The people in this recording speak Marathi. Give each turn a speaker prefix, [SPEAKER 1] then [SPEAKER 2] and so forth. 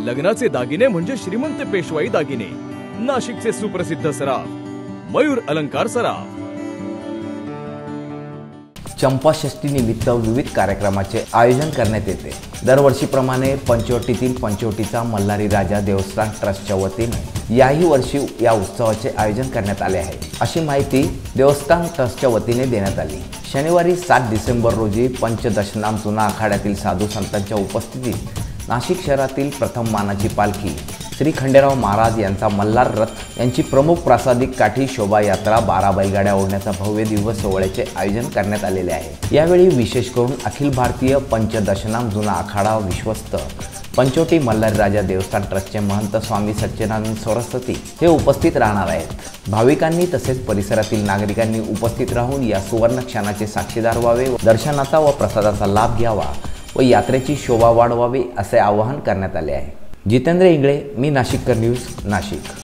[SPEAKER 1] लग्नाचे दागिने म्हणजे श्रीमंत पेशवाई दागिने, नाशिकचे सुप्रसिद्ध सराफ मयूर अलंकार सराफ।
[SPEAKER 2] चंपाषष्ठी निमित्त विविध कार्यक्रमाचे आयोजन करण्यात येते। दरवर्षीप्रमाणे पंचवटीतील पंचवटीचा मल्हारी राजा देवस्थान ट्रस्टच्या वतीने याही वर्षी या उत्सवाचे आयोजन करण्यात आले आहे, अशी माहिती देवस्थान ट्रस्टच्या वतीने देण्यात आली। शनिवारी 7 डिसेंबर रोजी पंचदशनाम जुना आखाड्यातील साधू संतांच्या उपस्थितीत नाशिक शहरातील प्रथम मानाची पालखी श्री खंडेराव महाराज यांचा मल्हार रथ यांची प्रमुख प्रासादिक काठी शोभायात्रा 12 बैलगाड्या ओढण्याचा भव्य दिव्य सोहळ्याचे आयोजन करण्यात आलेले आहे। यावेळी विशेष करून अखिल भारतीय पंचदशनाम जुना आखाडा विश्वस्त पंचवटी मल्हारी राजा देवस्थान ट्रस्टचे महंत स्वामी सच्चिदानंद सरस्वती हे उपस्थित राहणार आहेत। भाविकांनी तसेच परिसरातील नागरिकांनी उपस्थित राहून या सुवर्ण क्षणाचे साक्षीदार व्हावे, दर्शनाचा व प्रसादाचा लाभ घ्यावा व यात्रेची शोभा वाढवावी असे आवाहन करण्यात आले आहे। जितेंद्र इंगळे, मी नाशिककर न्यूज, नाशिक।